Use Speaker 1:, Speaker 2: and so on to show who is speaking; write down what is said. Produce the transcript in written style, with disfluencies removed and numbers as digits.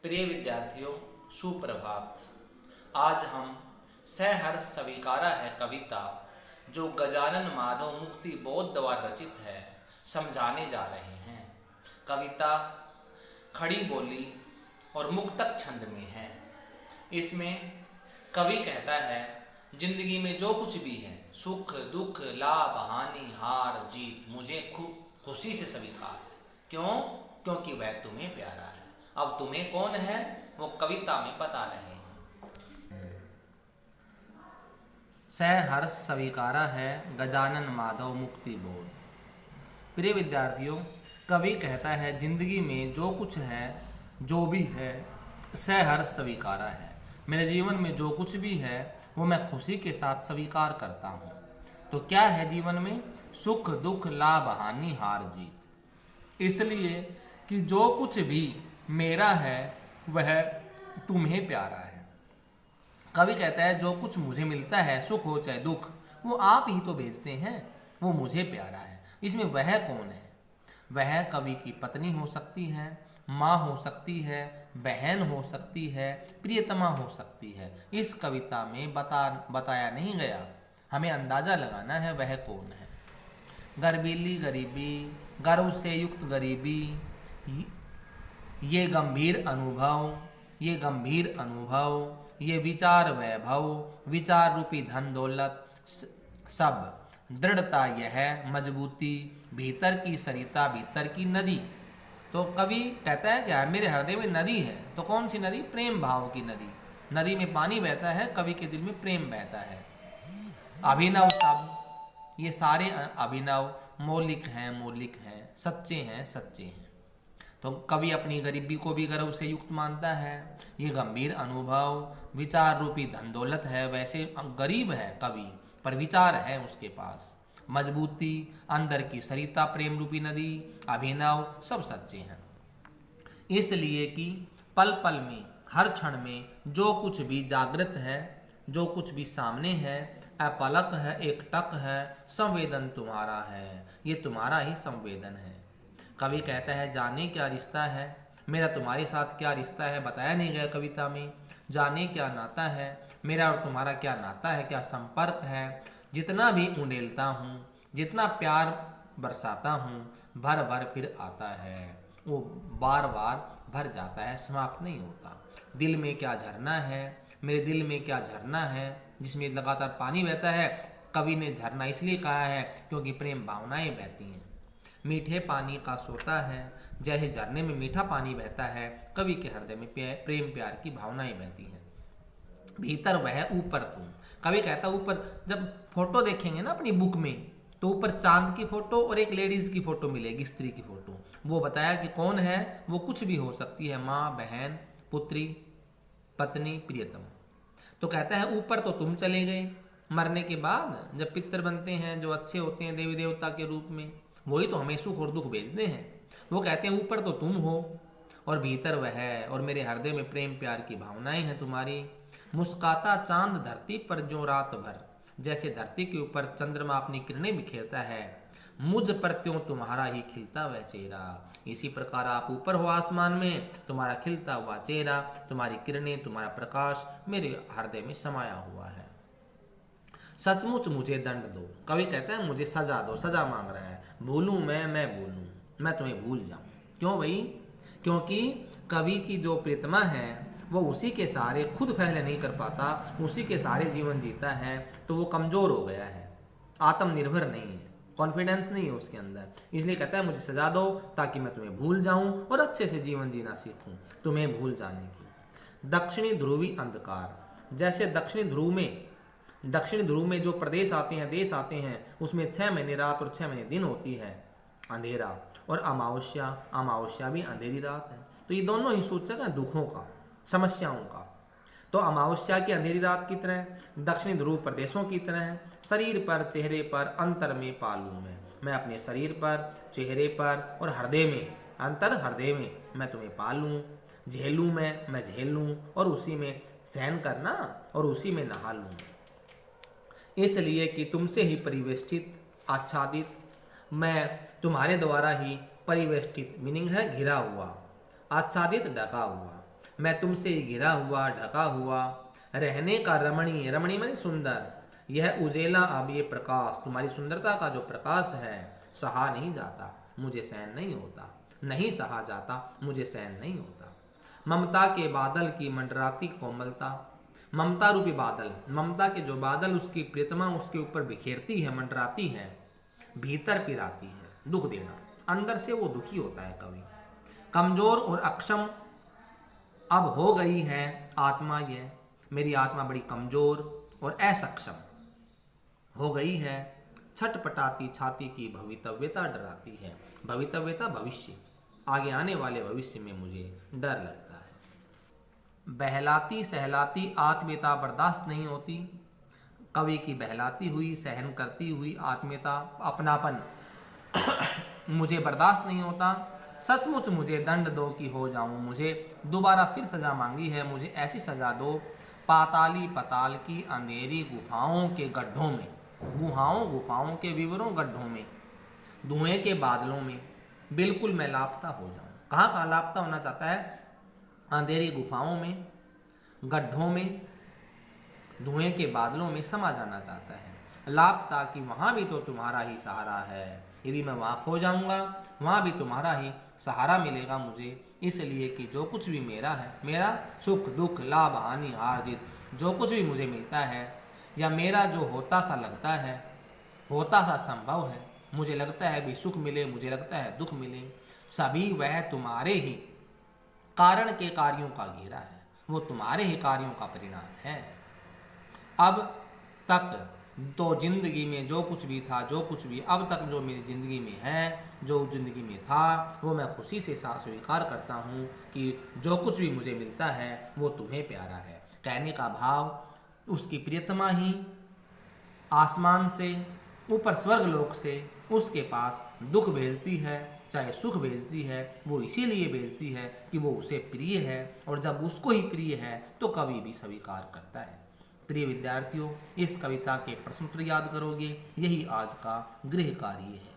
Speaker 1: प्रिय विद्यार्थियों, सुप्रभात। आज हम सहर्ष स्वीकारा है कविता जो गजानन माधव मुक्ति बोध द्वारा रचित है समझाने जा रहे हैं। कविता खड़ी बोली और मुक्तक छंद में है। इसमें कवि कहता है, जिंदगी में जो कुछ भी है, सुख दुख लाभ हानि हार जीत, मुझे खुशी से स्वीकार है। क्यों? क्योंकि वह तुम्हें प्यारा है। अब तुम्हें कौन है वो कविता में बता रहे हैं।
Speaker 2: सहर्ष स्वीकारा है गजानन माधव मुक्ति बोध। प्रिय विद्यार्थियों, कवि कहता है जिंदगी में जो कुछ है, जो भी है, सहर्ष स्वीकारा है। मेरे जीवन में जो कुछ भी है वो मैं खुशी के साथ स्वीकार करता हूँ। तो क्या है जीवन में? सुख दुख लाभ हानि हार जीत। इसलिए कि जो कुछ भी मेरा है वह तुम्हें प्यारा है। कवि कहता है जो कुछ मुझे मिलता है, सुख हो चाहे दुख, वो आप ही तो भेजते हैं, वो मुझे प्यारा है। इसमें वह कौन है? वह कवि की पत्नी हो सकती है, माँ हो सकती है, बहन हो सकती है, प्रियतमा हो सकती है। इस कविता में बताया नहीं गया, हमें अंदाजा लगाना है वह कौन है। गर्वीली गरीबी, गर्व से युक्त गरीबी, ये गंभीर अनुभव, ये गंभीर अनुभव, ये विचार वैभव, विचार रूपी धन दौलत, सब दृढ़ता यह मजबूती, भीतर की सरिता भीतर की नदी। तो कवि कहता है क्या? मेरे हृदय में नदी है। तो कौन सी नदी? प्रेम भाव की नदी। नदी में पानी बहता है, कवि के दिल में प्रेम बहता है। अभिनव सब, ये सारे अभिनव मौलिक हैं, सच्चे हैं, सच्चे हैं। तो कवि अपनी गरीबी को भी गर्व से युक्त मानता है। ये गंभीर अनुभव, विचार रूपी धन दौलत है। वैसे गरीब है कवि, पर विचार है उसके पास। मजबूती, अंदर की सरिता प्रेम रूपी नदी, अभिनव, सब सच्चे हैं। इसलिए कि पल पल में, हर क्षण में जो कुछ भी जागृत है, जो कुछ भी सामने है, अपलक है, एकटक है, संवेदन तुम्हारा है। ये तुम्हारा ही संवेदन है। कवि कहता है जाने क्या रिश्ता है, मेरा तुम्हारे साथ क्या रिश्ता है बताया नहीं गया कविता में। जाने क्या नाता है, मेरा और तुम्हारा क्या नाता है, क्या संपर्क है। जितना भी उंडेलता हूँ, जितना प्यार बरसाता हूँ, भर भर फिर आता है। वो बार बार भर जाता है, समाप्त नहीं होता। दिल में क्या झरना है, मेरे दिल में क्या झरना है, जिसमें लगातार पानी बहता है। कवि ने झरना इसलिए कहा है क्योंकि प्रेम भावनाएं बहती हैं। मीठे पानी का सोता है, जैसे झरने में मीठा पानी बहता है, कवि के हृदय में प्रेम प्यार की भावनाएं बहती हैं। भीतर वह ऊपर तुम। कवि कहता ऊपर, जब फोटो देखेंगे ना अपनी बुक में, तो ऊपर चांद की फोटो और एक लेडीज की फोटो मिलेगी, स्त्री की फोटो। वो बताया कि कौन है, वो कुछ भी हो सकती है, माँ, बहन, पुत्री, पत्नी, प्रियतम। तो कहता है ऊपर तो तुम चले गए। मरने के बाद जब पितर बनते हैं, जो अच्छे होते हैं देवी देवता के रूप में, वही तो हमें सुख और दुख भेजते हैं। वो कहते हैं ऊपर तो तुम हो और भीतर वह है, और मेरे हृदय में प्रेम प्यार की भावनाएं हैं तुम्हारी। मुस्काता चांद धरती पर जो रात भर, जैसे धरती के ऊपर चंद्रमा अपनी किरणें बिखेरता है, मुझ पर त्यों तुम्हारा ही खिलता वह चेहरा। इसी प्रकार आप ऊपर हो आसमान में, तुम्हारा खिलता हुआ चेहरा, तुम्हारी किरणें, तुम्हारा प्रकाश मेरे हृदय में समाया हुआ है। सचमुच मुझे दंड दो। कवि कहता है मुझे सजा दो, सजा मांग रहा है। भूलूं मैं भूलूं, मैं तुम्हें भूल जाऊं। क्यों भाई? क्योंकि कवि की जो प्रीतमा है वो उसी के सहारे खुद फैसले नहीं कर पाता, उसी के सहारे जीवन जीता है, तो वो कमजोर हो गया है, आत्मनिर्भर नहीं है, कॉन्फिडेंस नहीं है उसके अंदर। इसलिए कहता है मुझे सजा दो ताकि मैं तुम्हें भूल जाऊं और अच्छे से जीवन जीना सीखूं, तुम्हें भूल जाने की। दक्षिणी ध्रुवी अंधकार, जैसे दक्षिण ध्रुव में जो प्रदेश आते हैं, देश आते हैं, उसमें 6 महीने रात और 6 महीने दिन होती है, अंधेरा। और अमावस्या भी अंधेरी रात है। तो ये दोनों ही सूचक हैं दुखों का, समस्याओं का। तो अमावस्या की अंधेरी रात की तरह, दक्षिणी ध्रुव प्रदेशों की तरह है। शरीर पर, चेहरे पर, अंतर में पालूं मैं अपने शरीर पर, चेहरे पर और हृदय में, अंतर हृदय में मैं तुम्हें पालूं। झेलूं मैं झेल लूं, और उसी में सहन करना और उसी में नहा लूं। इसलिए कि तुमसे ही परिवेष्टित, आच्छादित, मैं तुम्हारे द्वारा ही परिवेष्टित, मीनिंग है घिरा हुआ, आच्छादित, ढका हुआ। मैं तुमसे घिरा हुआ ढका हुआ रहने का रमणीय, रमणीय माने सुंदर, यह उजेला अब ये प्रकाश, तुम्हारी सुंदरता का जो प्रकाश है, सहा नहीं जाता, मुझे सहन नहीं होता, नहीं सहा जाता, मुझे सहन नहीं होता। ममता के बादल की मंडराती कोमलता, ममता रूपी बादल, ममता के जो बादल उसकी प्रीतमा उसके ऊपर बिखेरती है, मंडराती है, भीतर पिराती है, दुख देना, अंदर से वो दुखी होता है कवि। कमजोर और अक्षम अब हो गई है आत्मा, ये मेरी आत्मा बड़ी कमजोर और असक्षम हो गई है, छटपटाती छाती की भवितव्यता डराती है, भवितव्यता भविष्य, आगे आने वाले भविष्य में मुझे डर लगता है। बहलाती सहलाती आत्मीयता बर्दाश्त नहीं होती, कवि की बहलाती हुई सहन करती हुई आत्मीयता, अपनापन मुझे बर्दाश्त नहीं होता। सचमुच मुझे दंड दो कि हो जाऊं, मुझे दोबारा फिर सजा मांगी है, मुझे ऐसी सजा दो, पाताली पताल की अंधेरी गुफाओं के गड्ढों में, गुफाओं के विवरों गड्ढों में, धुएं के बादलों में बिल्कुल मैं लापता हो जाऊं। कहाँ लापता होना चाहता है? अंधेरी गुफाओं में, गड्ढों में, धुएं के बादलों में समा जाना चाहता है। लापता कि वहां भी तो तुम्हारा ही सहारा है, यदि मैं वहां खो जाऊंगा वहां भी तुम्हारा ही सहारा मिलेगा मुझे, इसलिए कि जो कुछ भी मेरा है, मेरा सुख दुख लाभ हानि हार जीत, जो कुछ भी मुझे मिलता है या मेरा जो होता सा लगता है, होता सा संभव है, मुझे लगता है भी सुख मिले, मुझे लगता है दुख मिले, सभी वह तुम्हारे ही कारण के कार्यों का घेरा है, वो तुम्हारे ही कार्यों का परिणाम है। अब तक तो जिंदगी में जो कुछ भी था, जो कुछ भी अब तक जो मेरी जिंदगी में है, जो जिंदगी में था, वो मैं खुशी से स्वीकार करता हूँ कि जो कुछ भी मुझे मिलता है वो तुम्हें प्यारा है। कहने का भाव उसकी प्रियतमा ही आसमान से, ऊपर स्वर्ग लोक से उसके पास दुख भेजती है, चाहे सुख भेजती है, वो इसीलिए भेजती है कि वो उसे प्रिय है, और जब उसको ही प्रिय है तो कवि भी स्वीकार करता है। प्रिय विद्यार्थियों, इस कविता के प्रश्न उत्तर याद करोगे, यही आज का गृह कार्य है।